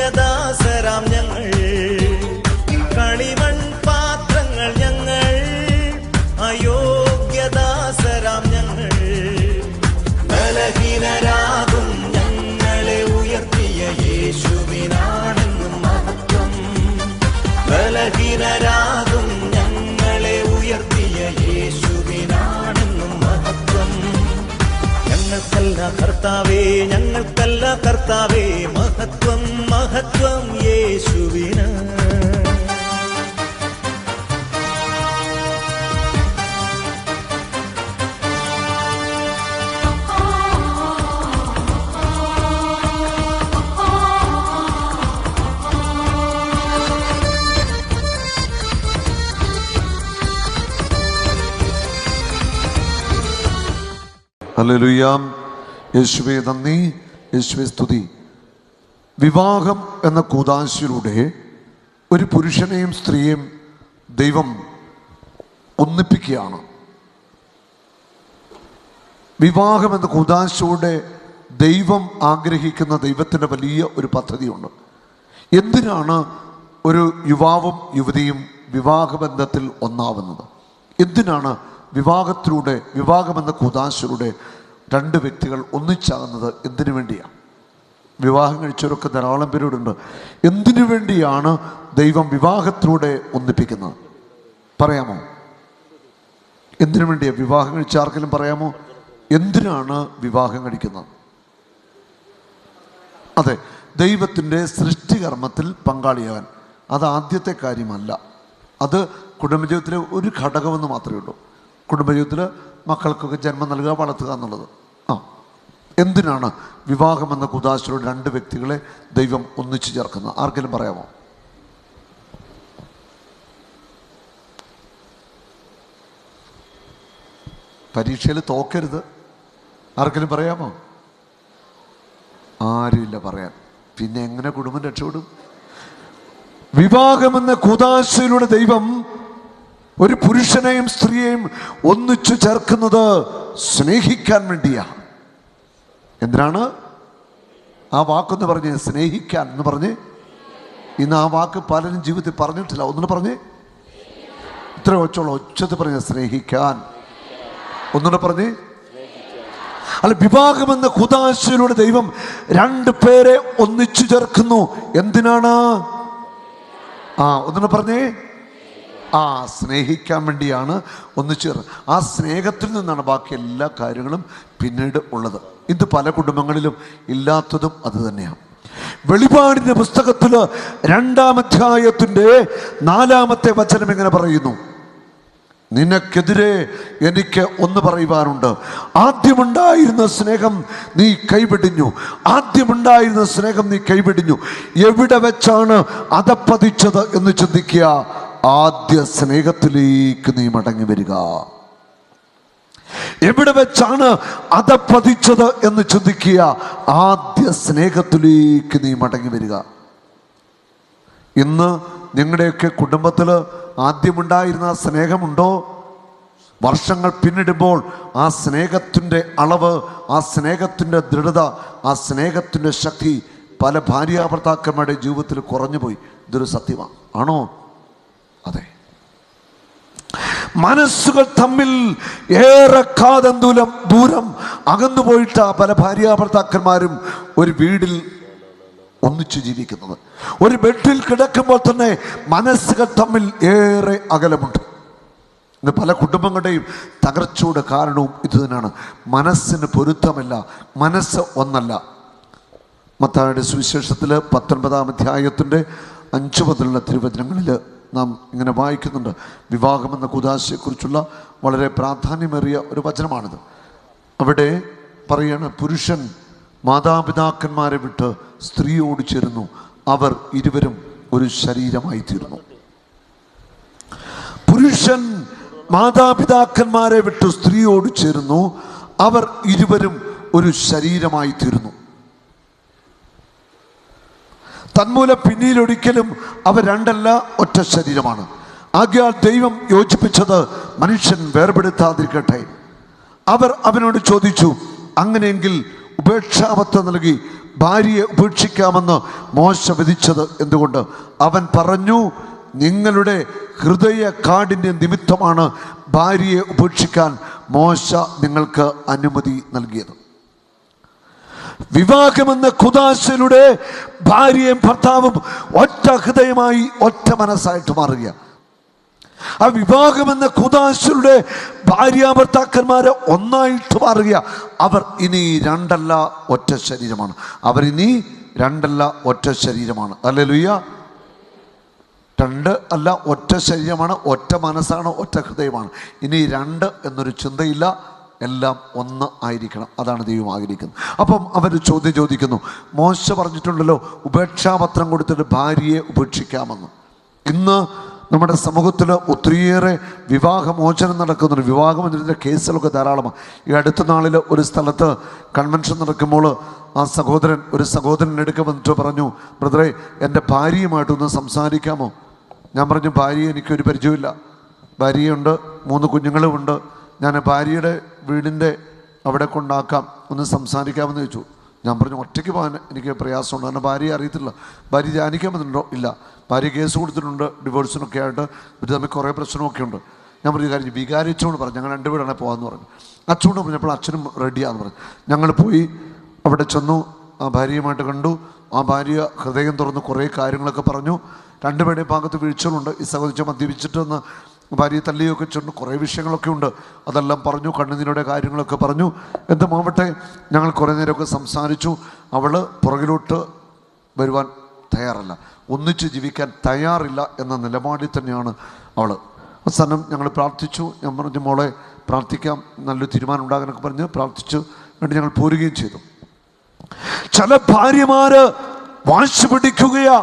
യോഗ്യദാസരാം ഞങ്ങൾ, കളിമൺ പാത്രങ്ങൾ ഞങ്ങൾ, അയോഗ്യദാസരാം ഞങ്ങൾ. ബലഹീനരാകും ഞങ്ങളെ ഉയർത്തിയ യേശുവിനാണെന്നും മഹത്വം. ബലഹീനരാകും ഞങ്ങളെ ഉയർത്തിയ യേശുവിനാണെന്നും മഹത്വം. ഞങ്ങൾക്കല്ല കർത്താവേ, ഞങ്ങൾക്കല്ല കർത്താവേ, മഹത്വം മഹത്വം യേശുവിന്. ഹല്ലേലൂയ. യേശുവേ നന്ദി, യേശുവേ സ്തുതി. വിവാഹം എന്ന കൂദാശയിലൂടെ ഒരു പുരുഷനെയും സ്ത്രീയെയും ദൈവം ഒന്നിപ്പിക്കുകയാണ്. വിവാഹം എന്ന കൂദാശയിലൂടെ ദൈവം ആഗ്രഹിക്കുന്ന ദൈവത്തിൻ്റെ വലിയ ഒരു പദ്ധതിയുണ്ട്. എന്തിനാണ് ഒരു യുവാവും യുവതിയും വിവാഹബന്ധത്തിൽ ഒന്നാവുന്നത്? എന്തിനാണ് വിവാഹത്തിലൂടെ, വിവാഹമെന്ന കൂദാശയിലൂടെ രണ്ട് വ്യക്തികൾ ഒന്നിച്ചാകുന്നത്? എന്തിനു വേണ്ടിയാണ്? വിവാഹം കഴിച്ചവരൊക്കെ ധാരാളം പേരോടുണ്ട്. എന്തിനു വേണ്ടിയാണ് ദൈവം വിവാഹത്തിലൂടെ ഒന്നിപ്പിക്കുന്നത്? പറയാമോ? എന്തിനു വേണ്ടിയാണ് വിവാഹം കഴിച്ച ആർക്കെങ്കിലും പറയാമോ? എന്തിനാണ് വിവാഹം കഴിക്കുന്നത്? അതെ, ദൈവത്തിൻ്റെ സൃഷ്ടികർമ്മത്തിൽ പങ്കാളിയാകാൻ. അത് ആദ്യത്തെ കാര്യമല്ല, അത് കുടുംബജീവിതത്തിലെ ഒരു ഘടകമെന്ന് മാത്രമേ ഉള്ളൂ. കുടുംബജീവിതത്തിൽ മക്കൾക്കൊക്കെ ജന്മം നൽകുക, വളർത്തുക എന്നുള്ളത്. എന്തിനാണ് വിവാഹം എന്ന കൂദാശയിലൂടെ രണ്ട് വ്യക്തികളെ ദൈവം ഒന്നിച്ചു ചേർക്കുന്നത്? ആർക്കെങ്കിലും പറയാമോ? പരീക്ഷയിൽ തോക്കരുത്. ആർക്കെങ്കിലും പറയാമോ? ആരുമില്ല പറയാൻ. പിന്നെ എങ്ങനെ കുടുംബം രക്ഷപ്പെടും? വിവാഹമെന്ന കൂദാശയിലൂടെ ദൈവം ഒരു പുരുഷനെയും സ്ത്രീയെയും ഒന്നിച്ചു ചേർക്കുന്നത് സ്നേഹിക്കാൻ വേണ്ടിയാണ്. എന്തിനാണ്? ആ വാക്കൊന്ന് പറഞ്ഞ്, സ്നേഹിക്കാൻ എന്ന് പറഞ്ഞ്. ഇന്ന് ആ വാക്ക് പലരും ജീവിതത്തിൽ പറഞ്ഞിട്ടില്ല. ഒന്നുകൂടെ പറഞ്ഞ്, ഇത്ര ഒച്ചത്തിൽ പറഞ്ഞ്, സ്നേഹിക്കാൻ. ഒന്നുകൂടെ പറഞ്ഞ്. അല്ല, വിവാഹമെന്ന കൂദാശയിലൂടെ ദൈവം രണ്ട് പേരെ ഒന്നിച്ചു ചേർക്കുന്നു. എന്തിനാണ്? ഒന്നുകൂടെ പറഞ്ഞേ. സ്നേഹിക്കാൻ വേണ്ടിയാണ് ഒന്നിച്ചു. ആ സ്നേഹത്തിൽ നിന്നാണ് ബാക്കി എല്ലാ കാര്യങ്ങളും പിന്നീട് ഉള്ളത്. ഇത് പല കുടുംബങ്ങളിലും ഇല്ലാത്തതും അത് തന്നെയാണ്. വെളിപാടിന്റെ പുസ്തകത്തിൽ 2-ാം അധ്യായത്തിന്റെ 4-ാമത്തെ വചനം ഇങ്ങനെ പറയുന്നു: നിനക്കെതിരെ എനിക്ക് ഒന്ന് പറയുവാനുണ്ട്. ആദ്യമുണ്ടായിരുന്ന സ്നേഹം നീ കൈവിടിഞ്ഞു. ആദ്യമുണ്ടായിരുന്ന സ്നേഹം നീ കൈവിടിഞ്ഞു. എവിടെ വെച്ചാണ് അധപ്പതിച്ചത് എന്ന് ചിന്തിക്കുക. ആദ്യ സ്നേഹത്തിലേക്ക് നീ മടങ്ങി വരിക. എവിടെ വെച്ചാണ് അധപ്പതിച്ചത് എന്ന് ചിന്തിക്കുക. ആദ്യ സ്നേഹത്തിലേക്ക് നീ മടങ്ങി വരിക. ഇന്ന് നിങ്ങളുടെയൊക്കെ കുടുംബത്തിൽ ആദ്യമുണ്ടായിരുന്ന സ്നേഹമുണ്ടോ? വർഷങ്ങൾ പിന്നിടുമ്പോൾ ആ സ്നേഹത്തിൻ്റെ അളവ്, ആ സ്നേഹത്തിൻ്റെ ദൃഢത, ആ സ്നേഹത്തിൻ്റെ ശക്തി പല ഭാര്യാഭർത്താക്കന്മാരുടെ ജീവിതത്തിൽ കുറഞ്ഞുപോയി. ഇതൊരു സത്യമാണ്. ആണോ? അതെ. മനസ്സുകൾ തമ്മിൽ ഏറെ ദൂരം അകന്നുപോയിട്ട പല ഭാര്യാഭർത്താക്കന്മാരും ഒരു വീടിൽ ഒന്നിച്ചു ജീവിക്കുന്നത്. ഒരു ബെഡിൽ കിടക്കുമ്പോൾ തന്നെ മനസ്സുകൾ തമ്മിൽ ഏറെ അകലമുണ്ട്. ഇന്ന് പല കുടുംബങ്ങളുടെയും തകർച്ചയുടെ കാരണവും ഇത് തന്നെയാണ്. മനസ്സിന് പൊരുത്തമല്ല, മനസ്സ് ഒന്നല്ല. മത്തായിയുടെ സുവിശേഷത്തിൽ 19-ാം അധ്യായത്തിൻ്റെ 5 മുതലുള്ള തിരുവചനങ്ങളിൽ നാം ഇങ്ങനെ വായിക്കുന്നുണ്ട്. വിവാഹമെന്ന കൂദാശയെക്കുറിച്ചുള്ള വളരെ പ്രാധാന്യമേറിയ ഒരു വചനമാണിത്. അവിടെ പറയാണ്, പുരുഷൻ മാതാപിതാക്കന്മാരെ വിട്ട് സ്ത്രീയോട് ചേരുന്നു, അവർ ഇരുവരും ഒരു ശരീരമായി തീർന്നു. പുരുഷൻ മാതാപിതാക്കന്മാരെ വിട്ട് സ്ത്രീയോട് ചേരുന്നു, അവർ ഇരുവരും ഒരു ശരീരമായി തീർന്നു. തന്മൂലം പിന്നീടൊരിക്കലും അവർ രണ്ടല്ല, ഒറ്റ ശരീരമാണ്. ആകയാൽ ദൈവം യോജിപ്പിച്ചത് മനുഷ്യൻ വേർപെടുത്താതിരിക്കട്ടെ. അവർ അവനോട് ചോദിച്ചു, അങ്ങനെയെങ്കിൽ ഉപേക്ഷാപത്രം നൽകി ഭാര്യയെ ഉപേക്ഷിക്കാമെന്ന് മോശ വിധിച്ചത് എന്തുകൊണ്ട്? അവൻ പറഞ്ഞു, നിങ്ങളുടെ ഹൃദയ കാഠിന്യ നിമിത്തമാണ് ഭാര്യയെ ഉപേക്ഷിക്കാൻ മോശ നിങ്ങൾക്ക് അനുമതി നൽകിയത്. വിവാഹമെന്ന കുദാശയിലൂടെ ഭാര്യയും ഭർത്താവും ഒറ്റ ഹൃദയമായി ഒറ്റ മനസ്സായിട്ട് മാറുക. ആ വിവാഹമെന്ന കുദാശയിലൂടെ ഭാര്യ ഭർത്താക്കന്മാര് ഒന്നായിട്ട് മാറുക. അവർ ഇനി രണ്ടല്ല ഒറ്റ ശരീരമാണ്. അവരിനി രണ്ടല്ല ഒറ്റ ശരീരമാണ്. ഹല്ലേലൂയ. രണ്ട് അല്ല ഒറ്റ ശരീരമാണ്, ഒറ്റ മനസ്സാണ്, ഒറ്റ ഹൃദയമാണ്. ഇനി രണ്ട് എന്നൊരു ചിന്തയില്ല, എല്ലാം ഒന്ന് ആയിരിക്കണം. അതാണ് ദൈവം ആഗ്രഹിക്കുന്നത്. അപ്പം അവർ ചോദ്യം ചോദിക്കുന്നു, മോശ പറഞ്ഞിട്ടുണ്ടല്ലോ ഉപേക്ഷാപത്രം കൊടുത്തിട്ട് ഭാര്യയെ ഉപേക്ഷിക്കാമെന്ന്. ഇന്ന് നമ്മുടെ സമൂഹത്തിൽ ഒത്തിരിയേറെ വിവാഹമോചനം നടക്കുന്നുണ്ട്. വിവാഹമോചനത്തിൻ്റെ കേസുകളൊക്കെ ധാരാളമാണ്. ഈ അടുത്ത നാളിൽ ഒരു സ്ഥലത്ത് കൺവെൻഷൻ നടക്കുമ്പോൾ ആ ഒരു സഹോദരൻ എടുക്ക വന്നിട്ട് പറഞ്ഞു, ബ്രദറെ, എൻ്റെ ഭാര്യയുമായിട്ടൊന്ന് സംസാരിക്കാമോ? ഞാൻ പറഞ്ഞു, ഭാര്യയെ എനിക്കൊരു പരിചയമില്ല. ഭാര്യയുണ്ട്, 3 കുഞ്ഞുങ്ങളുമുണ്ട്. ഞാൻ ഭാര്യയുടെ വീടിൻ്റെ അവിടെ കൊണ്ടാക്കാം, ഒന്ന് സംസാരിക്കാമെന്ന് ചോദിച്ചു. ഞാൻ പറഞ്ഞു, ഒറ്റയ്ക്ക് പോകാൻ എനിക്ക് പ്രയാസമുണ്ട്, കാരണം ഭാര്യയെ അറിയത്തില്ല. ഭാര്യ ധ്യാനിക്കാൻ പറ്റുന്നുണ്ടോ? ഇല്ല. ഭാര്യ കേസ് കൊടുത്തിട്ടുണ്ട്, ഡിവോഴ്സിനൊക്കെ ആയിട്ട്. ഇവർ തമ്മിൽ കുറേ പ്രശ്നമൊക്കെ ഉണ്ട്. ഞാൻ പറഞ്ഞു, കാര്യം വികാരിച്ചോണ്ട് പറഞ്ഞു, ഞങ്ങൾ 2 വീടാണ് പോകാമെന്ന് പറഞ്ഞു. അച്ഛനോട് പറഞ്ഞപ്പോൾ അച്ഛനും റെഡിയാന്ന് പറഞ്ഞു. ഞങ്ങൾ പോയി അവിടെ ചെന്നു, ആ ഭാര്യയുമായിട്ട് കണ്ടു. ആ ഭാര്യ ഹൃദയം തുറന്ന് കുറേ കാര്യങ്ങളൊക്കെ പറഞ്ഞു. 2 പേരുടെയും ഭാഗത്ത് വീഴ്ചകളുണ്ട്. ഈ സഹോദരിച്ച് മദ്യപിച്ചിട്ടെന്ന് ഭാര്യയെ തല്ലിയൊക്കെ ചെന്നു, കുറേ വിഷയങ്ങളൊക്കെ ഉണ്ട്. അതെല്ലാം പറഞ്ഞു, കണ്ണുനീരുടെ കാര്യങ്ങളൊക്കെ പറഞ്ഞു. എന്തുമാവട്ടെ, ഞങ്ങൾ കുറേ നേരമൊക്കെ സംസാരിച്ചു. അവൾ പുറകിലോട്ട് വരുവാൻ തയ്യാറല്ല, ഒന്നിച്ച് ജീവിക്കാൻ തയ്യാറില്ല എന്ന നിലപാടിൽ തന്നെയാണ് അവൾ. അവസാനം ഞങ്ങൾ പ്രാർത്ഥിച്ചു. ഞാൻ പറഞ്ഞു, മോളെ പ്രാർത്ഥിക്കാം, നല്ലൊരു തീരുമാനം ഉണ്ടാകാനൊക്കെ പറഞ്ഞ് പ്രാർത്ഥിച്ചു. വേണ്ടി ഞങ്ങൾ പോരുകയും ചെയ്തു. ചില ഭാര്യമാര് വാശി പിടിക്കുകയാ.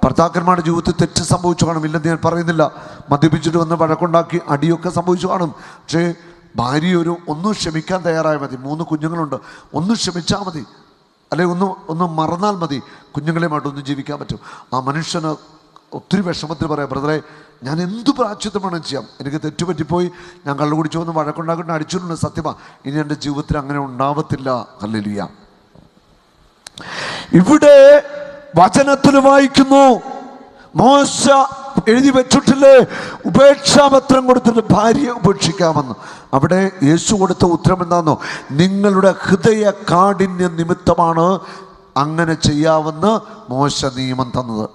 ഭർത്താക്കന്മാരുടെ ജീവിതത്തിൽ തെറ്റ് സംഭവിച്ചു കാണും, ഇല്ലെന്ന് ഞാൻ പറയുന്നില്ല. മദ്യപിച്ചിട്ട് വന്ന് വഴക്കുണ്ടാക്കി അടിയൊക്കെ സംഭവിച്ചു കാണും. പക്ഷേ ഭാര്യ ഒന്ന് ക്ഷമിക്കാൻ തയ്യാറായാൽ മതി. 3 കുഞ്ഞുങ്ങളുണ്ട്, ഒന്ന് ക്ഷമിച്ചാൽ മതി, അല്ലെങ്കിൽ ഒന്ന് മറന്നാൽ മതി. കുഞ്ഞുങ്ങളെയുമായിട്ടൊന്നും ജീവിക്കാൻ പറ്റും. ആ മനുഷ്യന് ഒത്തിരി വിഷമത്തിൽ പറയാം, ബ്രദറെ, ഞാൻ എന്തു പ്രായശ്ചിത്തം വേണം ചെയ്യാം, എനിക്ക് തെറ്റുപറ്റിപ്പോയി, ഞാൻ കള്ളു കുടിച്ചു വന്ന് വഴക്കുണ്ടാക്കിയിട്ട് അടിച്ചിട്ടുണ്ട്, സത്യമാണ്. ഇനി എൻ്റെ ജീവിതത്തിൽ അങ്ങനെ ഉണ്ടാവത്തില്ല. ഹല്ലേലൂയ. ഇവിടെ വചനത്തിൽ വായിക്കുന്നു, മോശ എഴുതി വെച്ചിട്ടില്ലേ, ഉപേക്ഷാപത്രം കൊടുത്തിട്ട് ഭാര്യയെ ഉപേക്ഷിക്കാമെന്ന്. അവിടെ യേശു കൊടുത്ത ഉത്തരം എന്താണെന്നോ? നിങ്ങളുടെ ഹൃദയ കാഠിന്യ നിമിത്തമാണ് അങ്ങനെ ചെയ്യാമെന്ന് മോശ നിയമം തന്നത്.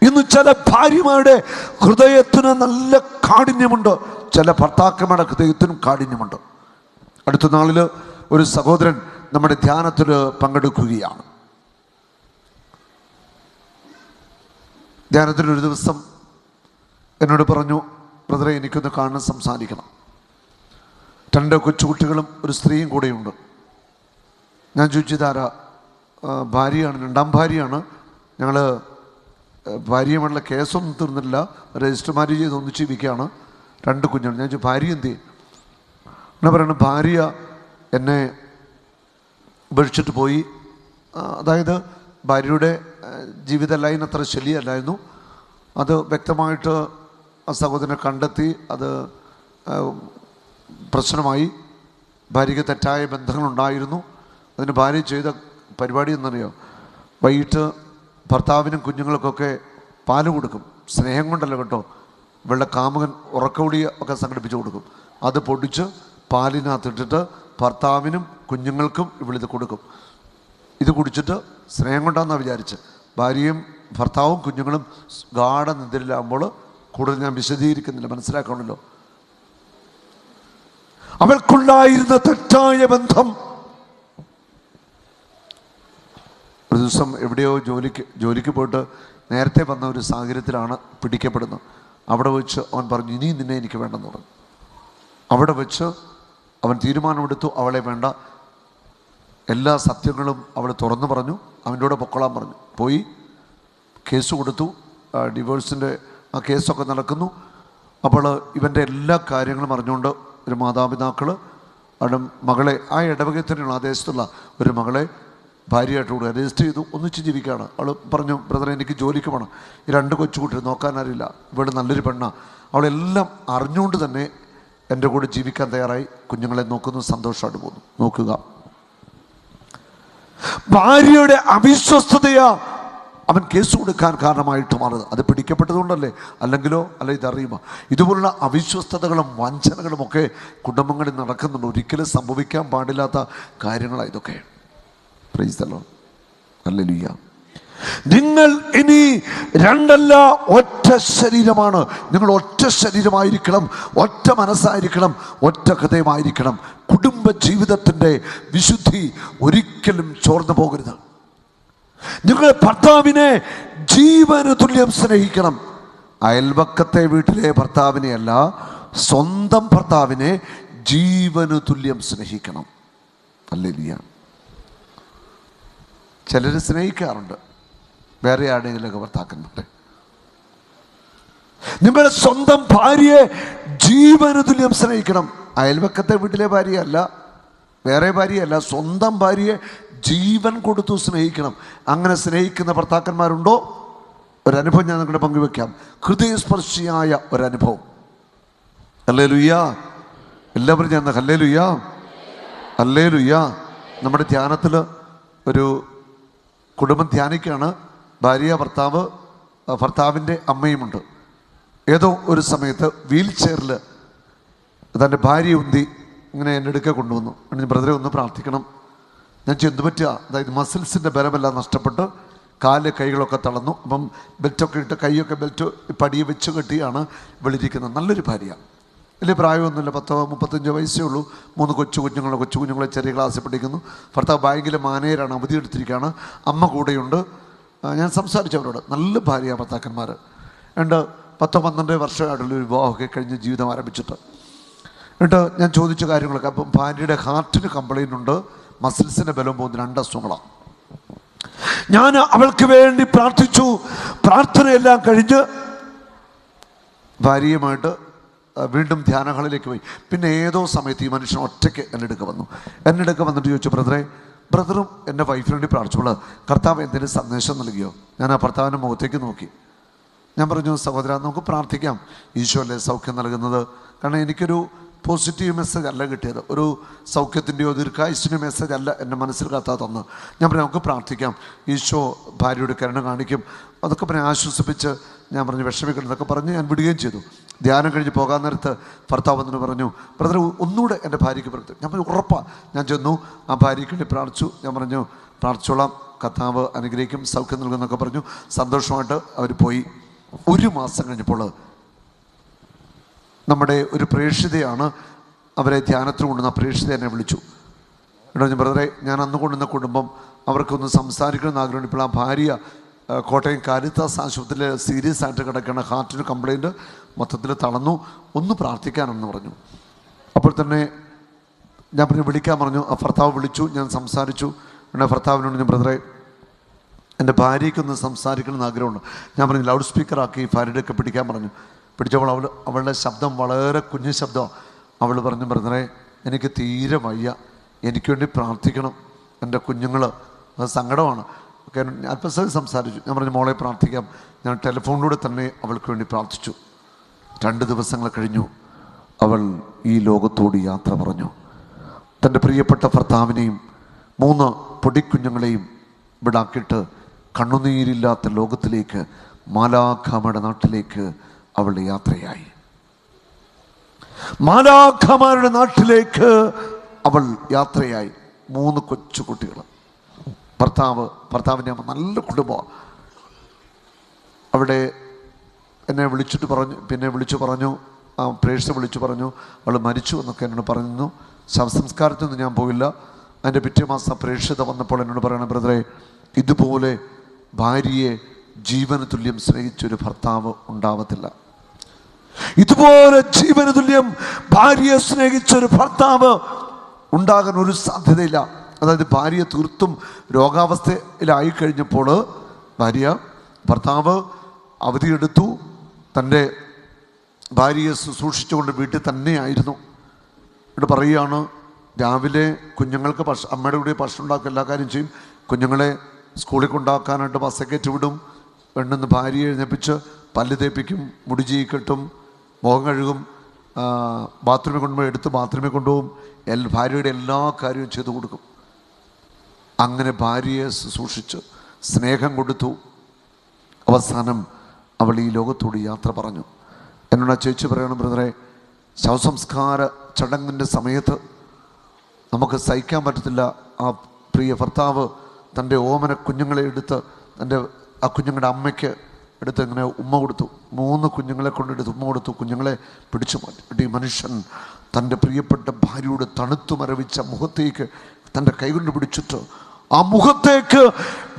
ഇന്ന് ചില ഭാര്യമാരുടെ ഹൃദയത്തിന് നല്ല കാഠിന്യമുണ്ട്, ചില ഭർത്താക്കന്മാരുടെ ഹൃദയത്തിനും കാഠിന്യമുണ്ട്. അടുത്ത നാളിൽ ഒരു സഹോദരൻ നമ്മുടെ ധ്യാനത്തിൽ പങ്കെടുക്കുകയാണ്. ധ്യാനത്തിനൊരു ദിവസം എന്നോട് പറഞ്ഞു, ബ്രദറെ, എനിക്കൊന്ന് കാണാൻ സംസാരിക്കണം. 2 കൊച്ചുകുട്ടികളും ഒരു സ്ത്രീയും കൂടെയുണ്ട്. ഞാൻ ചോദിച്ചതാരാ? ഭാര്യയാണ്, 2ാം ഭാര്യയാണ്. ഞങ്ങൾ ഭാര്യയുമായിട്ടുള്ള കേസൊന്നും തീർന്നില്ല, രജിസ്റ്റർ മാരേജ് ചെയ്ത് ഒന്നിച്ച് ജീവിക്കുകയാണ്. 2 കുഞ്ഞുങ്ങൾ. ഞാൻ ചോദിച്ചു, ഭാര്യ എന്ത് ചെയ്യും? എന്നെ പറയണം, ഭാര്യ എന്നെ ഉപേക്ഷിച്ചിട്ട് പോയി. അതായത് ഭാര്യയുടെ ജീവിത ലൈൻ അത്ര ശരിയല്ലായിരുന്നു. അത് വ്യക്തമായിട്ട് ആ സഹോദരനെ കണ്ടെത്തി. അത് പ്രശ്നമായി. ഭാര്യയ്ക്ക് തെറ്റായ ബന്ധങ്ങളുണ്ടായിരുന്നു. അതിന് ഭാര്യ ചെയ്ത പരിപാടി എന്നറിയോ? വൈകിട്ട് ഭർത്താവിനും കുഞ്ഞുങ്ങൾക്കൊക്കെ പാല് കൊടുക്കും. സ്നേഹം കൊണ്ടല്ല കേട്ടോ, ഇവളുടെ കാമുകൻ ഉറക്കവുടി ഒക്കെ സംഘടിപ്പിച്ച് കൊടുക്കും. അത് പൊടിച്ച് പാലിനകത്തിട്ടിട്ട് ഭർത്താവിനും കുഞ്ഞുങ്ങൾക്കും ഇവളിത് കൊടുക്കും. ഇത് കുടിച്ചിട്ട് സ്നേഹം കൊണ്ടാണെന്നാണ് വിചാരിച്ച്. ഭാര്യയും ഭർത്താവും കുഞ്ഞുങ്ങളും ഗാഠനിദ്രയിലാകുമ്പോൾ കൂടുതൽ ഞാൻ വിശദീകരിക്കുന്നില്ല, മനസ്സിലാക്കണമല്ലോ. അവൾക്കുണ്ടായിരുന്ന തെറ്റായ ബന്ധം. ഒരു ദിവസം എവിടെയോ ജോലിക്ക് പോയിട്ട് നേരത്തെ വന്ന ഒരു സാഹചര്യത്തിലാണ് പിടിക്കപ്പെടുന്നത്. അവിടെ വെച്ച് അവൻ പറഞ്ഞു, ഇനി നിന്നെ എനിക്ക് വേണ്ടെന്ന് പറഞ്ഞു. അവിടെ വെച്ച് അവൻ തീരുമാനമെടുത്തു, അവളെ വേണ്ട. എല്ലാ സത്യങ്ങളും അവൾ തുറന്നു പറഞ്ഞു. അവൻ്റെ കൂടെ പൊക്കോളാൻ പറഞ്ഞു. പോയി കേസ് കൊടുത്തു. ഡിവോഴ്സിൻ്റെ ആ കേസൊക്കെ നടക്കുന്നു. അപ്പോൾ ഇവൻ്റെ എല്ലാ കാര്യങ്ങളും അറിഞ്ഞുകൊണ്ട് ഒരു മാതാപിതാക്കൾ അവിടെ മകളെ, ആ ഇടവകത്തിനുള്ള ആ ദേശത്തുള്ള ഒരു മകളെ ഭാര്യയായിട്ട് കൂടെ രജിസ്റ്റർ ചെയ്തു, ഒന്നിച്ച് ജീവിക്കുകയാണ്. അവൾ പറഞ്ഞു, ബ്രദറെ, എനിക്ക് ജോലിക്ക് പോകണം, ഈ 2 കൊച്ചുകുട്ടികൾ നോക്കാനറിയില്ല, ഇവിടെ നല്ലൊരു പെണ്ണാണ്. അവളെല്ലാം അറിഞ്ഞുകൊണ്ട് തന്നെ എൻ്റെ കൂടെ ജീവിക്കാൻ തയ്യാറായി. കുഞ്ഞുങ്ങളെ നോക്കുന്നു, സന്തോഷമായിട്ട് പോകുന്നു. നോക്കുക, ഭാര്യയുടെ അവിശ്വസ്തതയാ അവൻ കേസ് കൊടുക്കാൻ കാരണമായിട്ട് മാറുന്നത്. അത് പിടിക്കപ്പെട്ടതുകൊണ്ടല്ലേ? അല്ലെങ്കിലോ? അല്ല, ഇതറിയുമോ? ഇതുപോലുള്ള അവിശ്വസ്തതകളും വഞ്ചനകളും ഒക്കെ കുടുംബങ്ങളിൽ നടക്കുന്നുണ്ട്. ഒരിക്കലും സംഭവിക്കാൻ പാടില്ലാത്ത കാര്യങ്ങളാണ് ഇതൊക്കെ. Praise the Lord. ഹല്ലേലൂയ. നിങ്ങൾ ഇനി രണ്ടല്ല, ഒറ്റ ശരീരമാണ്. നിങ്ങൾ ഒറ്റ ശരീരമായിരിക്കണം, ഒറ്റ മനസ്സായിരിക്കണം, ഒറ്റ ഹൃദയമായിരിക്കണം. കുടുംബ ജീവിതത്തിൻ്റെ വിശുദ്ധി ഒരിക്കലും ചോർന്നു പോകരുത്. നിങ്ങൾ ഭർത്താവിനെ ജീവന് തുല്യം സ്നേഹിക്കണം. അയൽവക്കത്തെ വീട്ടിലെ ഭർത്താവിനെ അല്ല, സ്വന്തം ഭർത്താവിനെ ജീവന് തുല്യം സ്നേഹിക്കണം. ഹല്ലേലൂയ. ചിലർ സ്നേഹിക്കാറുണ്ട് വേറെ ആരുടെയെങ്കിലുമൊക്കെ ഭർത്താക്കന്മാരെ. നിങ്ങൾ സ്വന്തം ഭാര്യയെ ജീവന് തുല്യം സ്നേഹിക്കണം. അയൽവക്കത്തെ വീട്ടിലെ ഭാര്യയല്ല, വേറെ ഭാര്യയല്ല, സ്വന്തം ഭാര്യയെ ജീവൻ കൊടുത്തു സ്നേഹിക്കണം. അങ്ങനെ സ്നേഹിക്കുന്ന ഭർത്താക്കന്മാരുണ്ടോ? ഒരനുഭവം ഞാൻ നിങ്ങളുടെ പങ്കുവെക്കാം. ഹൃദയസ്പർശിയായ ഒരനുഭവം. ഹല്ലേലൂയ. എല്ലാവരും ഞാൻ ഹല്ലേലൂയ, ഹല്ലേലൂയ. നമ്മുടെ ധ്യാനത്തിൽ ഒരു കുടുംബം ധ്യാനിക്കുകയാണ്. ഭാര്യ, ഭർത്താവ്, ഭർത്താവിൻ്റെ അമ്മയുമുണ്ട്. ഏതോ ഒരു സമയത്ത് വീൽ ചെയറിൽ തൻ്റെ ഭാര്യയെ ഉന്തി ഇങ്ങനെ എൻ്റെ അടുക്ക കൊണ്ടുവന്നു. ബ്രദറെ ഒന്ന് പ്രാർത്ഥിക്കണം. ഞാൻ ചെന്തു പറ്റുക, അതായത് മസിൽസിൻ്റെ ബലമെല്ലാം നഷ്ടപ്പെട്ട് കാല് കൈകളൊക്കെ തളർന്നു. അപ്പം ബെൽറ്റൊക്കെ ഇട്ട് കൈയൊക്കെ ബെൽറ്റ് പടിയെ വെച്ച് കെട്ടിയാണ് വെളിയിരിക്കുന്നത്. നല്ലൊരു ഭാര്യ, വലിയ പ്രായമൊന്നുമില്ല, 30-35 വയസ്സേ ഉള്ളൂ. 3 കൊച്ചു കുഞ്ഞുങ്ങളെ ചെറിയ ക്ലാസ്സിൽ പഠിക്കുന്നു. ഭർത്താവ് ബാങ്കിലെ മാനേജറാണ്, അവധി എടുത്തിരിക്കുകയാണ്. അമ്മ കൂടെയുണ്ട്. ഞാൻ സംസാരിച്ചവരോട്. നല്ല ഭാര്യ ഭർത്താക്കന്മാർ. 10-12 വർഷമായിട്ടുള്ള ഒരു വിവാഹമൊക്കെ കഴിഞ്ഞ് ജീവിതം ആരംഭിച്ചിട്ട്. എന്നിട്ട് ഞാൻ ചോദിച്ച കാര്യങ്ങളൊക്കെ. അപ്പം ഭാര്യയുടെ ഹാർട്ടിന് കംപ്ലൈൻ്റ് ഉണ്ട്, മസിൽസിൻ്റെ ബലം പോകുന്ന 2 അസുഖങ്ങളാണ്. ഞാൻ അവൾക്ക് വേണ്ടി പ്രാർത്ഥിച്ചു. പ്രാർത്ഥനയെല്ലാം കഴിഞ്ഞ് ഭാര്യയുമായിട്ട് വീണ്ടും ധ്യാനങ്ങളിലേക്ക് പോയി. പിന്നെ ഏതോ സമയത്ത് ഈ മനുഷ്യൻ ഒറ്റയ്ക്ക് എൻ്റെ അടുക്ക വന്നിട്ട് ചോദിച്ചു, ബ്രദറും എൻ്റെ വൈഫിന് വേണ്ടി പ്രാർത്ഥിച്ചപ്പോൾ കർത്താവ് എന്തെങ്കിലും സന്ദേശം നൽകിയോ? ഞാൻ ആ ഭർത്താവിൻ്റെ മുഖത്തേക്ക് നോക്കി. ഞാൻ പറഞ്ഞു, സഹോദര, നമുക്ക് പ്രാർത്ഥിക്കാം. ഈശോ അല്ലേ സൗഖ്യം നൽകുന്നത്. കാരണം എനിക്കൊരു പോസിറ്റീവ് മെസ്സേജ് അല്ല കിട്ടിയത്, ഒരു സൗഖ്യത്തിൻ്റെയോ ദീർഘായുസ്സിൻ്റെ മെസ്സേജ് അല്ല എൻ്റെ മനസ്സിൽ കർത്താവ് തന്നു. ഞാൻ പറഞ്ഞു, നമുക്ക് പ്രാർത്ഥിക്കാം, ഈശോ ഭാര്യയുടെ കരുണ കാണിക്കും. അതൊക്കെ പറഞ്ഞ് ആശ്വസിപ്പിച്ച് ഞാൻ പറഞ്ഞു, വിഷമിക്കണമെന്നൊക്കെ പറഞ്ഞ് ഞാൻ വിടുകയും ചെയ്തു. ധ്യാനം കഴിഞ്ഞ് പോകാൻ നേരത്ത് ഭർത്താവ് എന്നിട്ട് പറഞ്ഞു, ബ്രദർ ഒന്നുകൂടെ എൻ്റെ ഭാര്യയ്ക്ക് പ്രാർത്ഥിച്ചു. ഞാൻ പറഞ്ഞു, ഉറപ്പാണ്. ഞാൻ ചെന്നു, ആ ഭാര്യയ്ക്ക് വേണ്ടി പ്രാർത്ഥിച്ചു. ഞാൻ പറഞ്ഞു, പ്രാർത്ഥിച്ചോളാം, കർത്താവ് അനുഗ്രഹിക്കും, സൗഖ്യം നൽകുമെന്നൊക്കെ പറഞ്ഞു. സന്തോഷമായിട്ട് അവർ പോയി. 1 മാസം കഴിഞ്ഞപ്പോൾ നമ്മുടെ ഒരു പ്രേക്ഷിതയാണ് അവരെ ധ്യാനത്തിന് കൊണ്ടുവന്ന പ്രേക്ഷിത എന്നെ വിളിച്ചു. ബ്രദറെ, ഞാൻ അന്ന് കൊണ്ടുവന്ന കുടുംബം അവർക്കൊന്ന് സംസാരിക്കണമെന്ന് ആഗ്രഹം. ഇപ്പോൾ ആ ഭാര്യ കോട്ടയം കാരിത്താസ് ആശുപത്രിയിൽ സീരിയസ് ആയിട്ട് കിടക്കുകയാണ്. ഹാർട്ടിന് കംപ്ലൈൻറ്റ്, മൊത്തത്തിൽ തളർന്നു, ഒന്ന് പ്രാർത്ഥിക്കാനെന്ന് പറഞ്ഞു. അപ്പോൾ തന്നെ ഞാൻ വിളിക്കാൻ പറഞ്ഞു. ആ ഭർത്താവ് വിളിച്ചു, ഞാൻ സംസാരിച്ചു. പിന്നെ ഭർത്താവിനോട് ഞാൻ, ബ്രദറെ, എൻ്റെ ഭാര്യയ്ക്കൊന്ന് സംസാരിക്കണമെന്ന് ആഗ്രഹമുണ്ട്. ഞാൻ പറഞ്ഞു, ലൗഡ് സ്പീക്കറാക്കി ഭാര്യയുടെയൊക്കെ പിടിക്കാൻ പറഞ്ഞു. പിടിച്ചപ്പോൾ അവളുടെ ശബ്ദം വളരെ കുഞ്ഞു ശബ്ദമാണ്. അവൾ പറഞ്ഞു, ബ്രദറെ, എനിക്ക് തീരെ വയ്യ, എനിക്ക് വേണ്ടി പ്രാർത്ഥിക്കണം, എൻ്റെ കുഞ്ഞുങ്ങൾ, അത് സങ്കടമാണ്. അല്പസമയം സംസാരിച്ചു. ഞാൻ പറഞ്ഞു, മോളെ പ്രാർത്ഥിക്കാം. ഞാൻ ടെലിഫോണിലൂടെ തന്നെ അവൾക്ക് വേണ്ടി പ്രാർത്ഥിച്ചു. 2 ദിവസങ്ങൾ കഴിഞ്ഞു, അവൾ ഈ ലോകത്തോട് യാത്ര പറഞ്ഞു. തൻ്റെ പ്രിയപ്പെട്ട ഭർത്താവിനെയും 3 പൊടിക്കുഞ്ഞുങ്ങളെയും വിടാക്കിയിട്ട് കണ്ണുനീരില്ലാത്ത ലോകത്തിലേക്ക്, മാലാഖമാരുടെ നാട്ടിലേക്ക് അവൾ യാത്രയായി. മാലാഖമാരുടെ നാട്ടിലേക്ക് അവൾ യാത്രയായി. 3 കൊച്ചു കുട്ടികൾ. ഭർത്താവിൻ്റെ അമ്മ, നല്ല കുടുംബമാണ്. അവിടെ എന്നെ വിളിച്ചിട്ട് പറഞ്ഞു, പിന്നെ വിളിച്ചു പറഞ്ഞു, ആ പ്രേക്ഷിത വിളിച്ചു പറഞ്ഞു, അവൾ മരിച്ചു എന്നൊക്കെ എന്നോട് പറഞ്ഞു. ശവസംസ്കാരത്തിനൊന്നും ഞാൻ പോയില്ല. അതിൻ്റെ പിറ്റേ മാസം പ്രേക്ഷിത വന്നപ്പോൾ എന്നോട് പറയണം, ബ്രദറെ, ഇതുപോലെ ഭാര്യയെ ജീവന് തുല്യം സ്നേഹിച്ചൊരു ഭർത്താവ് ഉണ്ടാവത്തില്ല. ഇതുപോലെ ജീവന് തുല്യം ഭാര്യയെ സ്നേഹിച്ചൊരു ഭർത്താവ് ഉണ്ടാകാൻ ഒരു സാധ്യതയില്ല. അതായത് ഭാര്യ തീർത്തും രോഗാവസ്ഥയിലായി കഴിഞ്ഞപ്പോൾ ഭർത്താവ് അവധിയെടുത്തു. തൻ്റെ ഭാര്യയെ ശുശ്രൂഷിച്ചുകൊണ്ട് വീട്ടിൽ തന്നെയായിരുന്നു. ഇവിടെ പറയുകയാണ്, രാവിലെ കുഞ്ഞുങ്ങൾക്ക് അമ്മയുടെ കൂടെ ഭക്ഷണം ഉണ്ടാക്കുക, എല്ലാ കാര്യം ചെയ്യും. കുഞ്ഞുങ്ങളെ സ്കൂളിൽ കൊണ്ടാക്കാനായിട്ട് ബസ്സെ കയറ്റി വിടും. പെണ്ണെന്ന് ഭാര്യയെ എഴുന്നേപ്പിച്ച് പല്ല് തേപ്പിക്കും, മുടി ചീകെട്ടും, മുഖം കഴുകും, ബാത്റൂമിൽ കൊണ്ടുപോയി എടുത്ത് ബാത്റൂമിൽ കൊണ്ടുപോകും. ഭാര്യയുടെ എല്ലാ കാര്യവും ചെയ്തു കൊടുക്കും. അങ്ങനെ ഭാര്യയെ ശുശ്രൂഷിച്ച് സ്നേഹം കൊടുത്തു. അവസാനം അവൾ ഈ ലോകത്തോട് യാത്ര പറഞ്ഞു. എന്നോട് ആ ചേച്ചി പറയണം, ബ്രദറെ, ശവസംസ്കാര ചടങ്ങിൻ്റെ സമയത്ത് നമുക്ക് സഹിക്കാൻ പറ്റത്തില്ല. ആ പ്രിയ ഭർത്താവ് തൻ്റെ ഓമന കുഞ്ഞുങ്ങളെ എടുത്ത് ആ കുഞ്ഞുങ്ങളുടെ അമ്മയ്ക്ക് എടുത്ത് ഇങ്ങനെ ഉമ്മ കൊടുത്തു. 3 കുഞ്ഞുങ്ങളെ കൊണ്ടെടുത്ത് ഉമ്മ കൊടുത്തു. കുഞ്ഞുങ്ങളെ പിടിച്ചു മാറ്റി. മനുഷ്യൻ തൻ്റെ പ്രിയപ്പെട്ട ഭാര്യയോട് തണുത്തു മരവിച്ച മുഖത്തേക്ക് തൻ്റെ കൈകൊണ്ട് പിടിച്ചിട്ട് ആ മുഖത്തേക്ക്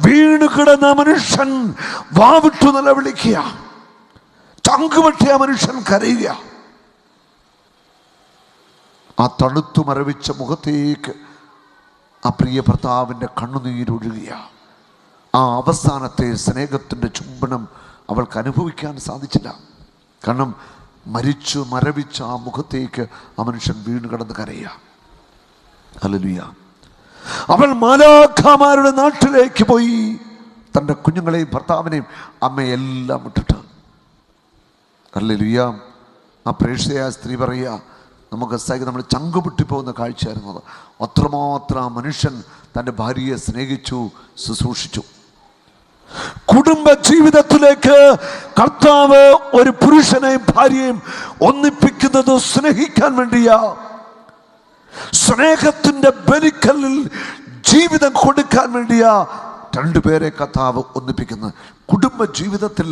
വീണ് കിടന്ന മനുഷ്യൻ വാവിട്ടു നിലവിളിക്കുക. ചങ്കുപറ്റിയ മനുഷ്യൻ കരയുക. ആ തണുത്തു മരവിച്ച മുഖത്തേക്ക് ആ പ്രിയ ഭർത്താവിൻ്റെ കണ്ണുനീരൊഴുകിയ ആ അവസാനത്തെ സ്നേഹത്തിൻ്റെ ചുംബനം അവൾക്ക് അനുഭവിക്കാൻ സാധിച്ചില്ല. കാരണം മരിച്ചു മരവിച്ച ആ മുഖത്തേക്ക് ആ മനുഷ്യൻ വീണ് കിടന്ന് കരയുക. ഹല്ലേലൂയ. അവൾ മാലാഖമാരുടെ നാട്ടിലേക്ക് പോയി. തൻ്റെ കുഞ്ഞുങ്ങളെയും ഭർത്താവിനെയും അമ്മയെല്ലാം വിട്ടിട്ട്. ഹല്ലേലൂയ. ആ പ്രേക്ഷിതയായ സ്ത്രീ പറയുക, നമുക്ക് നമ്മൾ ചങ്കുപൊട്ടിപ്പോകുന്ന കാഴ്ചയായിരുന്നത്. അത്രമാത്രം ആ മനുഷ്യൻ തൻ്റെ ഭാര്യയെ സ്നേഹിച്ചു, ശുശ്രൂഷിച്ചു. കുടുംബ ജീവിതത്തിലേക്ക് കർത്താവ് ഒരു പുരുഷനെയും ഭാര്യയെയും ഒന്നിപ്പിക്കുന്നത് സ്നേഹിക്കാൻ വേണ്ടിയാ. സ്നേഹത്തിൻ്റെ ബലിക്കല്ലിൽ ജീവിതം കൊടുക്കാൻ വേണ്ടിയാ രണ്ടുപേരെ കർത്താവ് ഒന്നിപ്പിക്കുന്നത്. കുടുംബ ജീവിതത്തിൽ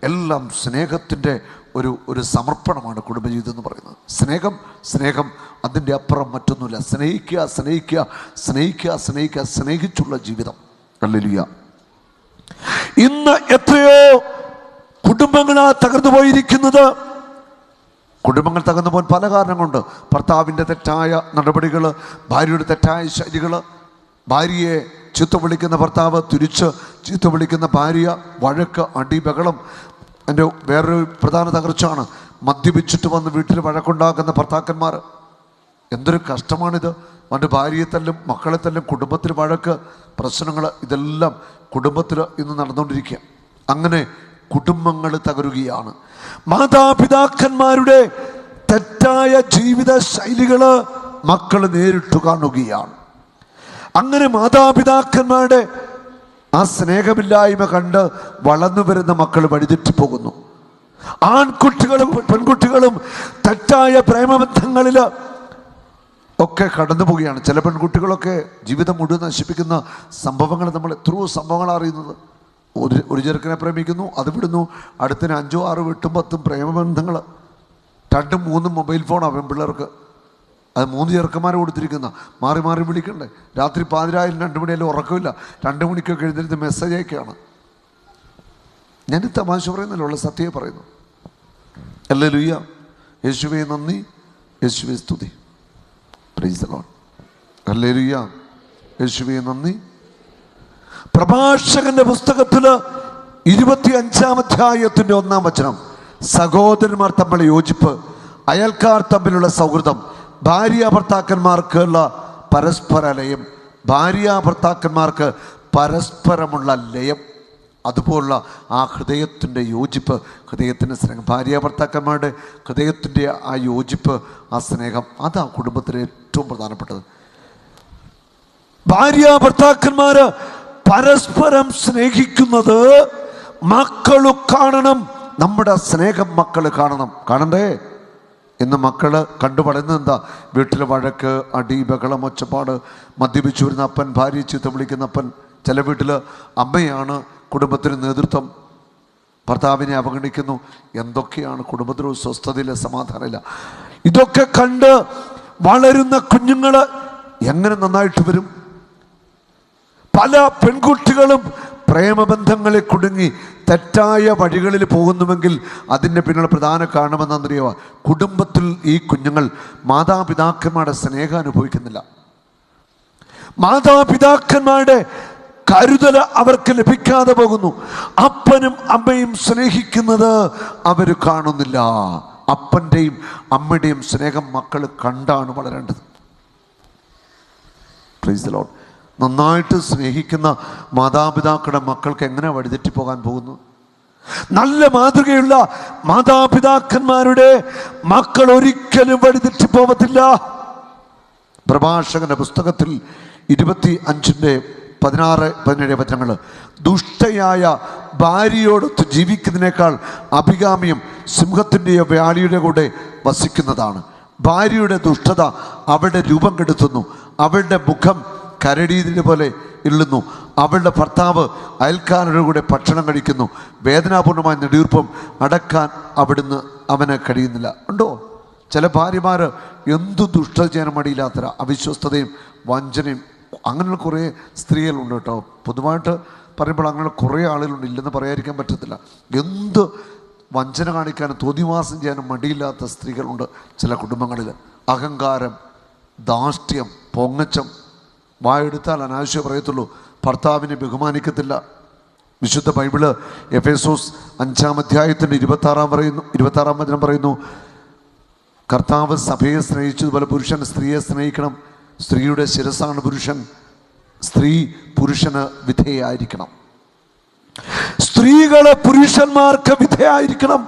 എല്ലാം സ്നേഹത്തിൻ്റെ ഒരു സമർപ്പണമാണ് കുടുംബജീവിതം എന്ന് പറയുന്നത്. സ്നേഹം അതിൻ്റെ അപ്പുറം മറ്റൊന്നുമില്ല. സ്നേഹിക്കുക, സ്നേഹിച്ചുള്ള ജീവിതം. ഹല്ലേലൂയ. ഇന്ന് എത്രയോ കുടുംബങ്ങളാ തകർന്നു പോയിരിക്കുന്നത്. കുടുംബങ്ങൾ തകർന്നു പോകാൻ പല കാരണം കൊണ്ട്. ഭർത്താവിൻ്റെ തെറ്റായ നടപടികൾ, ഭാര്യയുടെ തെറ്റായ ശൈലികൾ, ഭാര്യയെ ചീത്ത വിളിക്കുന്ന ഭർത്താവ്, തിരിച്ച് ചീത്ത വിളിക്കുന്ന ഭാര്യ, വഴക്ക്, അടി, ബഹളം. എൻ്റെ വേറൊരു പ്രധാന തകർച്ചയാണ് മദ്യപിച്ചിട്ട് വന്ന് വീട്ടിൽ വഴക്കുണ്ടാക്കുന്ന ഭർത്താക്കന്മാർ. എന്തൊരു കഷ്ടമാണിത്. അവൻ്റെ ഭാര്യയെ തല്ലും, മക്കളെ തല്ലും, കുടുംബത്തിൽ വഴക്ക്, പ്രശ്നങ്ങൾ, ഇതെല്ലാം കുടുംബത്തിൽ ഇന്ന് നടന്നുകൊണ്ടിരിക്കുക. അങ്ങനെ കുടുംബങ്ങൾ തകരുകയാണ്. മാതാപിതാക്കന്മാരുടെ തെറ്റായ ജീവിത ശൈലികൾ മക്കൾ നേരിട്ട് കാണുകയാണ്. അങ്ങനെ മാതാപിതാക്കന്മാരുടെ ആ സ്നേഹമില്ലായ്മ കണ്ട് വളർന്നു വരുന്ന മക്കൾ വഴിതെറ്റിപ്പോകുന്നു. ആൺകുട്ടികളും പെൺകുട്ടികളും തെറ്റായ പ്രേമബന്ധങ്ങളിൽ ഒക്കെ കടന്നു പോവുകയാണ്. ചില പെൺകുട്ടികളൊക്കെ ജീവിതം മുഴുവൻ നശിപ്പിക്കുന്ന സംഭവങ്ങൾ നമ്മൾ എത്രയോ സംഭവങ്ങൾ അറിയുന്നത്. ഒരു ചെറുക്കനെ പ്രേമിക്കുന്നു, അത് വിടുന്നു, അടുത്തിന് 5, 6, 8, 10 പ്രേമബന്ധങ്ങൾ. 2, 3 മൊബൈൽ ഫോണാണ് പെൺപിള്ളേർക്ക്. അത് 3 ചെറുക്കന്മാരെ കൊടുത്തിരിക്കുന്ന, മാറി മാറി വിളിക്കണ്ടേ. രാത്രി 11 2 മണിയായാലും ഉറക്കമില്ല. 2 മണിക്കൊക്കെ എഴുന്നേറ്റ് മെസ്സേജ് അയക്കുകയാണ്. ഞാൻ തമാശ പറയുന്നല്ലോ, ഉള്ള സത്യമേ പറയുന്നു. ഹല്ലേലൂയ. യേശുവേ നന്ദി, യേശുവേ സ്തുതി. Praise the Lord. ഹല്ലേലൂയ. യേശുവേ നന്ദി. പ്രഭാഷകന്റെ പുസ്തകത്തിൽ 25-ാം അധ്യായത്തിൻ്റെ 1-ാം വചനം, സഹോദരന്മാർ തമ്മിലുള്ള യോജിപ്പ്, അയൽക്കാർ തമ്മിലുള്ള സൗഹൃദം, ഭാര്യ ഭർത്താക്കന്മാർക്കുള്ള പരസ്പര ലയം, ഭാര്യ ഭർത്താക്കന്മാർക്ക് പരസ്പരമുള്ള ലയം, അതുപോലുള്ള ആ ഹൃദയത്തിൻ്റെ യോജിപ്പ്, ഹൃദയത്തിൻ്റെ സ്നേഹം, ഭാര്യ ഭർത്താക്കന്മാരുടെ ഹൃദയത്തിൻ്റെ ആ യോജിപ്പ്, ആ സ്നേഹം, അതാ കുടുംബത്തിലെ ഏറ്റവും പ്രധാനപ്പെട്ടത്. ഭാര്യ ഭർത്താക്കന്മാർ പരസ്പരം സ്നേഹിക്കുന്നത് മക്കൾ കാണണം. നമ്മുടെ സ്നേഹം മക്കൾ കാണണ്ടേ? ഇന്ന് മക്കൾ കണ്ടു വളരുന്നത് എന്താ? വീട്ടിൽ വഴക്ക്, അടി, ബഹളം, ഒച്ചപ്പാട്, മദ്യപിച്ചു വരുന്ന അപ്പൻ, ഭാര്യ ചീത്ത വിളിക്കുന്ന അപ്പൻ. ചില വീട്ടിൽ അമ്മയാണ് കുടുംബത്തിന് നേതൃത്വം, ഭർത്താവിനെ അവഗണിക്കുന്നു. എന്തൊക്കെയാണ് കുടുംബത്തിലൊരു സ്വസ്ഥതയില്ല, സമാധാനമില്ല. ഇതൊക്കെ കണ്ട് വളരുന്ന കുഞ്ഞുങ്ങൾ എങ്ങനെ നന്നായിട്ട് വരും? പല പെൺകുട്ടികളും പ്രേമബന്ധങ്ങളിൽ കുടുങ്ങി തെറ്റായ വഴികളിൽ പോകുന്നുവെങ്കിൽ അതിൻ്റെ പിന്നിൽ പ്രധാന കാരണമെന്നറിയുക, കുടുംബത്തിൽ ഈ കുഞ്ഞുങ്ങൾ മാതാപിതാക്കന്മാരുടെ സ്നേഹം അനുഭവിക്കുന്നില്ല. മാതാപിതാക്കന്മാരുടെ കരുതൽ അവർക്ക് ലഭിക്കാതെ പോകുന്നു. അപ്പനും അമ്മയും സ്നേഹിക്കുന്നത് അവർ കാണുന്നില്ല. അപ്പൻ്റെയും അമ്മയുടെയും സ്നേഹം മക്കൾ കണ്ടാണ് വളരേണ്ടത്. Praise the Lord. നന്നായിട്ട് സ്നേഹിക്കുന്ന മാതാപിതാക്കളുടെ മക്കൾക്ക് എങ്ങനെ വഴിതെറ്റിപ്പോകാൻ പോകുന്നു? നല്ല മാതൃകയുള്ള മാതാപിതാക്കന്മാരുടെ മക്കൾ ഒരിക്കലും വഴിതെറ്റിപ്പോകത്തില്ല. പ്രഭാഷകന്റെ പുസ്തകത്തിൽ 25-ന്റെ 16-17 വചനങ്ങൾ. ദുഷ്ടയായ ഭാര്യയോടൊത്ത് ജീവിക്കുന്നതിനേക്കാൾ അഭികാമ്യം സിംഹത്തിൻ്റെയോ വ്യാളിയുടെ കൂടെ വസിക്കുന്നതാണ്. ഭാര്യയുടെ ദുഷ്ടത അവളുടെ രൂപം കെടുത്തുന്നു, അവളുടെ മുഖം കരടീതിനെ പോലെ ഇള്ളുന്നു. അവളുടെ ഭർത്താവ് അയൽക്കാരുടെ കൂടെ ഭക്ഷണം കഴിക്കുന്നു. വേദനാപൂർണമായ നെടുവീർപ്പം അടക്കാൻ അവന് കഴിയുന്നില്ല. ഉണ്ടോ? ചില ഭാര്യമാർ എന്തു ദുഷ്ടത ചെയ്യാൻ മടിയില്ലാത്തര, അവിശ്വസ്തതയും വഞ്ചനയും. അങ്ങനെയുള്ള കുറേ സ്ത്രീകളുണ്ട് കേട്ടോ. പൊതുവായിട്ട് പറയുമ്പോൾ അങ്ങനെ കുറേ ആളുകളുണ്ട്, ഇല്ലെന്ന് പറയാതിരിക്കാൻ പറ്റത്തില്ല. എന്ത് വഞ്ചന കാണിക്കാനും തോന്നിവാസം ചെയ്യാനും മടിയില്ലാത്ത സ്ത്രീകളുണ്ട് ചില കുടുംബങ്ങളിൽ. അഹങ്കാരം, ധാർഷ്ട്യം, പൊങ്ങച്ചം, വായെടുത്താൽ അനാവശ്യം പറയത്തുള്ളൂ, ഭർത്താവിനെ ബഹുമാനിക്കത്തില്ല. വിശുദ്ധ ബൈബിള് എഫേസോസ് 5-ാം 26 വചനം പറയുന്നു, കർത്താവ് സഭയെ സ്നേഹിച്ചതുപോലെ പുരുഷൻ സ്ത്രീയെ സ്നേഹിക്കണം. സ്ത്രീയുടെ ശിരസ്സാണ് പുരുഷൻ. സ്ത്രീ പുരുഷന് വിധേയായിരിക്കണം. സ്ത്രീകളെ പുരുഷന്മാർക്ക് വിധേയായിരിക്കണം.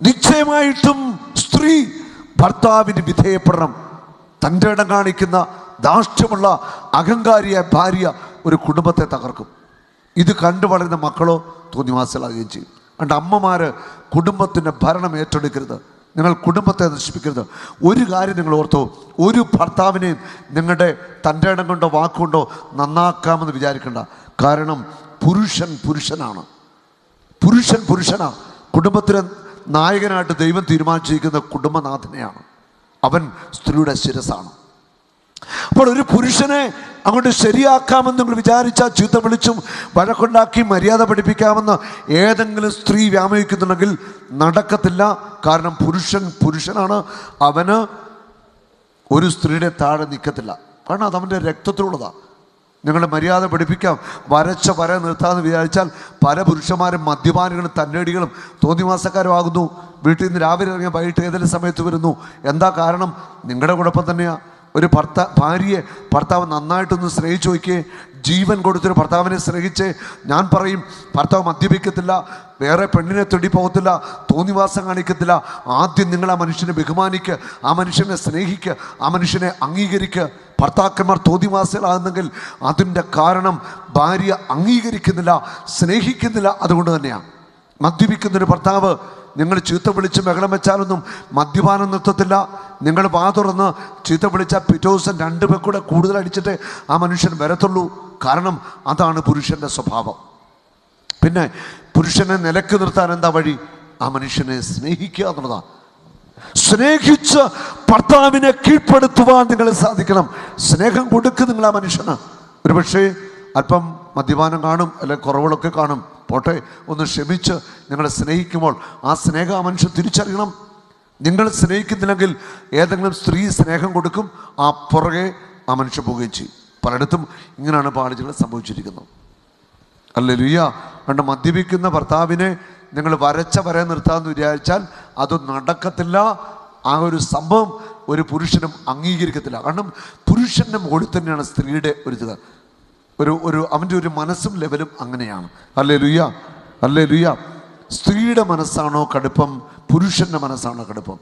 നിശ്ചയമായിട്ടും സ്ത്രീ ഭർത്താവിന് വിധേയപ്പെടണം. തൻ്റെ ഇടം കാണിക്കുന്ന ധാർഷ്ട്യമുള്ള അഹങ്കാരിയായ ഭാര്യ ഒരു കുടുംബത്തെ തകർക്കും. ഇത് കണ്ടു വളരുന്ന മക്കളോ തോന്നിവാസികളാകുകയും ചെയ്യും. അതുകൊണ്ട് അമ്മമാർ കുടുംബത്തിൻ്റെ ഭരണം ഏറ്റെടുക്കരുത്. നിങ്ങൾ കുടുംബത്തെ നശിപ്പിക്കരുത്. ഒരു കാര്യം നിങ്ങൾ ഓർത്തോ, ഒരു ഭർത്താവിനെയും നിങ്ങളുടെ തൻ്റെ ഇടം കൊണ്ടോ വാക്കുകൊണ്ടോ നന്നാക്കാമെന്ന് വിചാരിക്കേണ്ട. കാരണം പുരുഷനാണ്. പുരുഷനാണ്. കുടുംബത്തിലെ നായകനായിട്ട് ദൈവം തീരുമാനിച്ചിരിക്കുന്ന കുടുംബനാഥനെയാണ്. അവൻ സ്ത്രീയുടെ ശിരസ്സാണ്. അപ്പോൾ ഒരു പുരുഷനെ അങ്ങോട്ട് ശരിയാക്കാമെന്ന് നിങ്ങൾ വിചാരിച്ചാൽ ചീത്ത വിളിച്ചും വഴക്കുണ്ടാക്കി മര്യാദ പഠിപ്പിക്കാമെന്ന് ഏതെങ്കിലും സ്ത്രീ വ്യാമോഹിക്കുന്നുണ്ടെങ്കിൽ നടക്കത്തില്ല. കാരണം പുരുഷനാണ്. അവന് ഒരു സ്ത്രീയുടെ താഴെ നിൽക്കത്തില്ല. കാരണം അത് അവൻ്റെ രക്തത്തിലുള്ളതാണ്. നിങ്ങളുടെ മര്യാദ പഠിപ്പിക്കാം, വരച്ച വര നിർത്താമെന്ന് വിചാരിച്ചാൽ പല പുരുഷന്മാരും മദ്യപാനികളും തന്നേടികളും തോന്നിവാസക്കാരും ആകുന്നു. വീട്ടിൽ നിന്ന് രാവിലെ ഇറങ്ങിയ വൈകിട്ട് ഏതെങ്കിലും സമയത്ത് വരുന്നു. എന്താ കാരണം? നിങ്ങളുടെ കുഴപ്പം തന്നെയാണ്. ഒരു ഭാര്യയെ ഭർത്താവ് നന്നായിട്ടൊന്ന് സ്നേഹിച്ചു നോക്കിയേ. ജീവൻ കൊടുത്തൊരു ഭർത്താവിനെ സ്നേഹിച്ച് ഞാൻ പറയും, ഭർത്താവ് മദ്യപിക്കത്തില്ല, വേറെ പെണ്ണിനെ തെടി പോകത്തില്ല, തോന്നിവാസം കാണിക്കത്തില്ല. ആദ്യം നിങ്ങൾ ആ മനുഷ്യനെ ബഹുമാനിക്കുക, ആ മനുഷ്യനെ സ്നേഹിക്കുക, ആ മനുഷ്യനെ അംഗീകരിക്കുക. ഭർത്താക്കന്മാർ തോന്നിവാസികളാകുന്നെങ്കിൽ അതിൻ്റെ കാരണം ഭാര്യ അംഗീകരിക്കുന്നില്ല, സ്നേഹിക്കുന്നില്ല. അതുകൊണ്ട് തന്നെയാണ് മദ്യപിക്കുന്നൊരു ഭർത്താവ് നിങ്ങൾ ചീത്ത വിളിച്ച് ബഹളം വെച്ചാലൊന്നും മദ്യപാനം നിർത്തത്തില്ല. നിങ്ങൾ വാ തുറന്ന് ചീത്ത വിളിച്ചാൽ പിറ്റേ ദിവസം 2 പേർ കൂടെ കൂടുതൽ അടിച്ചിട്ട് ആ മനുഷ്യൻ വരത്തുള്ളൂ. കാരണം അതാണ് പുരുഷൻ്റെ സ്വഭാവം. പിന്നെ പുരുഷനെ നിലക്ക് നിർത്താൻ എന്താ വഴി? ആ മനുഷ്യനെ സ്നേഹിക്കുക എന്നുള്ളതാണ്. സ്നേഹിച്ച് ഭർത്താവിനെ കീഴ്പ്പെടുത്തുവാൻ നിങ്ങൾ സാധിക്കണം. സ്നേഹം കൊടുക്കുക നിങ്ങൾ ആ മനുഷ്യന്. ഒരുപക്ഷേ അല്പം മദ്യപാനം കാണും, അല്ലെങ്കിൽ കുറവുകളൊക്കെ കാണും, പോട്ടെ, ഒന്ന് ക്ഷമിച്ച് നിങ്ങൾ സ്നേഹിക്കുമ്പോൾ ആ സ്നേഹം ആ മനുഷ്യൻ തിരിച്ചറിയണം. നിങ്ങൾ സ്നേഹിക്കുന്നില്ലെങ്കിൽ ഏതെങ്കിലും സ്ത്രീ സ്നേഹം കൊടുക്കും, ആ പുറകെ ആ മനുഷ്യൻ പോവുകയും ചെയ്യും. പലയിടത്തും ഇങ്ങനെയാണ് പാളിച്ചകൾ സംഭവിച്ചിരിക്കുന്നത്. ഹല്ലേലൂയ. കണ്ട് മദ്യപിക്കുന്ന ഭർത്താവിനെ നിങ്ങൾ വരച്ച വര നിർത്താമെന്ന് വിചാരിച്ചാൽ അത് നടക്കത്തില്ല. ആ ഒരു സംഭവം ഒരു പുരുഷനും അംഗീകരിക്കത്തില്ല. കാരണം പുരുഷൻ്റെ മുകളിൽ തന്നെയാണ് സ്ത്രീയുടെ ഒരു അവൻ്റെ ഒരു മനസ്സും ലെവലും അങ്ങനെയാണ്. Hallelujah, hallelujah. സ്ത്രീയുടെ മനസ്സാണോ കടുപ്പം, പുരുഷൻ്റെ മനസ്സാണോ കടുപ്പം?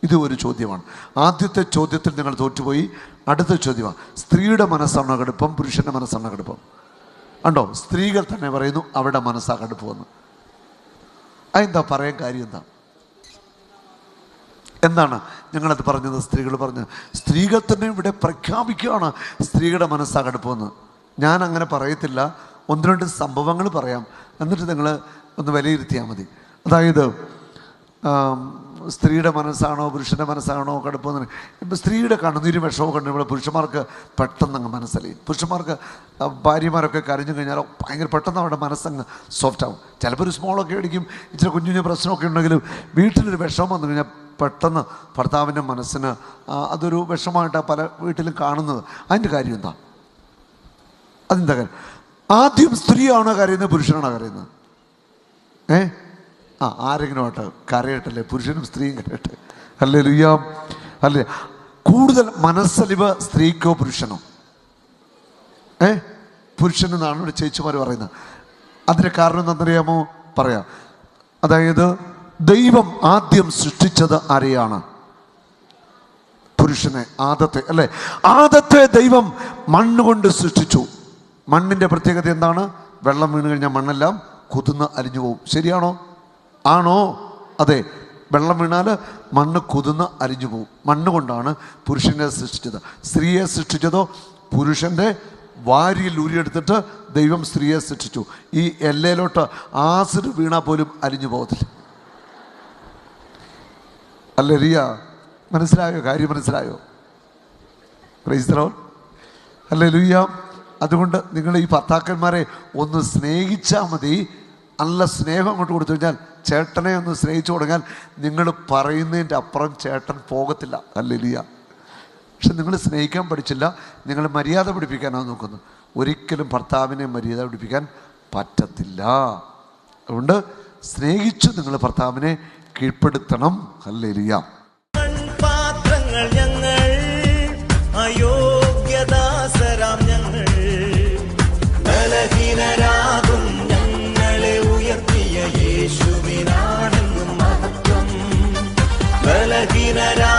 ഇത് ഒരു ചോദ്യമാണ്. ആദ്യത്തെ ചോദ്യത്തിൽ നിങ്ങൾ തോറ്റുപോയി. അടുത്ത ചോദ്യമാണ്, സ്ത്രീയുടെ മനസ്സാണോ കടുപ്പം, പുരുഷൻ്റെ മനസ്സാണോ കടുപ്പം? ഉണ്ടോ? സ്ത്രീകൾ തന്നെ പറയുന്നു അവരുടെ മനസ്സാ കടുപ്പമെന്ന്. അതെന്താ പറയാൻ കാര്യം? എന്താണ് ഞങ്ങളത് പറഞ്ഞത്? സ്ത്രീകൾ പറഞ്ഞ് സ്ത്രീകൾ തന്നെ ഇവിടെ പ്രഖ്യാപിക്കുകയാണ് സ്ത്രീകളുടെ മനസ്സാ കടുപ്പമെന്ന്. ഞാൻ അങ്ങനെ പറയത്തില്ല. 1-2 സംഭവങ്ങൾ പറയാം, എന്നിട്ട് നിങ്ങൾ ഒന്ന് വിലയിരുത്തിയാൽ മതി. അതായത് സ്ത്രീയുടെ മനസ്സാണോ പുരുഷൻ്റെ മനസ്സാണോ കടുപ്പം? ഇപ്പം സ്ത്രീയുടെ കണ്ണുനീരും വിഷമവും കണ്ടു പുരുഷന്മാർക്ക് പെട്ടെന്ന് അങ്ങ് മനസ്സലിയും. പുരുഷന്മാർക്ക് ഭാര്യമാരൊക്കെ കരഞ്ഞു കഴിഞ്ഞാൽ ഭയങ്കര പെട്ടെന്ന് അവരുടെ മനസ്സങ്ങ് സോഫ്റ്റ് ആവും. ചിലപ്പോൾ ഒരു സ്മോളൊക്കെ അടിക്കും, ഇച്ചിരി കുഞ്ഞു പ്രശ്നമൊക്കെ ഉണ്ടെങ്കിലും വീട്ടിലൊരു വിഷമം വന്നു കഴിഞ്ഞാൽ പെട്ടെന്ന് ഭർത്താവിൻ്റെ മനസ്സിന് അതൊരു വിഷമമായിട്ടാണ് പല വീട്ടിലും കാണുന്നത്. അതിൻ്റെ കാര്യം എന്താ? അതെന്താ കാര്യം? ആദ്യം സ്ത്രീയാണോ കരയുന്നത്, പുരുഷനാണോ കരയുന്നത്? ആരെങ്കിലും ആട്ടെ കരയട്ടല്ലേ, പുരുഷനും സ്ത്രീയും കരയട്ടെ. ഹല്ലേലൂയ, അല്ലേ? കൂടുതൽ മനസ്സലിവ് സ്ത്രീക്കോ പുരുഷനോ? പുരുഷനെന്നാണ് ഇവിടെ ചേച്ചിമാർ പറയുന്നത്. അതിൻ്റെ കാരണം എന്താണെന്നറിയാമോ? പറയാം. അതായത് ദൈവം ആദ്യം സൃഷ്ടിച്ചത് ആരെയാണ്? പുരുഷനെ, ആദത്തെ, അല്ലേ? ആദത്തെ ദൈവം മണ്ണുകൊണ്ട് സൃഷ്ടിച്ചു. മണ്ണിൻ്റെ പ്രത്യേകത എന്താണ്? വെള്ളം വീണ് കഴിഞ്ഞാൽ മണ്ണെല്ലാം കുതിർന്ന് അലിഞ്ഞു പോകും. ശരിയാണോ? ആണോ? അതെ, വെള്ളം വീണാൽ മണ്ണ് കുതിർന്ന് അലിഞ്ഞു പോകും. മണ്ണ് കൊണ്ടാണ് പുരുഷനെ സൃഷ്ടിച്ചത്. സ്ത്രീയെ സൃഷ്ടിച്ചതോ പുരുഷൻ്റെ വാരിയിൽ ഊരിയെടുത്തിട്ട് ദൈവം സ്ത്രീയെ സൃഷ്ടിച്ചു. ഈ എല്ലയിലോട്ട് ആസിഡ് വീണാൽ പോലും അലിഞ്ഞു പോകത്തില്ല. ഹല്ലേലൂയ. മനസ്സിലായോ? കാര്യം മനസ്സിലായോ? Praise the Lord. ഹല്ലേലൂയ. അതുകൊണ്ട് നിങ്ങൾ ഈ ഭർത്താക്കന്മാരെ ഒന്ന് സ്നേഹിച്ചാൽ മതി. നല്ല സ്നേഹം അങ്ങോട്ട് കൊടുത്തു കഴിഞ്ഞാൽ, ചേട്ടനെ ഒന്ന് സ്നേഹിച്ചു തുടങ്ങിയാൽ നിങ്ങൾ പറയുന്നതിൻ്റെ അപ്പുറം ചേട്ടൻ പോകത്തില്ല. ഹല്ലേലൂയ. പക്ഷെ നിങ്ങൾ സ്നേഹിക്കാൻ പഠിച്ചില്ല, നിങ്ങൾ മര്യാദ പഠിപ്പിക്കാനാണ് നോക്കുന്നത്. ഒരിക്കലും ഭർത്താവിനെ മര്യാദ പഠിപ്പിക്കാൻ പറ്റത്തില്ല. അതുകൊണ്ട് സ്നേഹിച്ച് നിങ്ങൾ ഭർത്താവിനെ കീഴ്പ്പെടുത്തണം. ഹല്ലേലൂയ. പാത്രങ്ങൾ ഞങ്ങൾ, അയോഗ്യദാസരാം ഞങ്ങൾ, ബലഹീനരാകും ഞങ്ങളെ ഉയർത്തിയ യേശുവിനാണെന്നും മഹത്വം. ബലഹീനരാ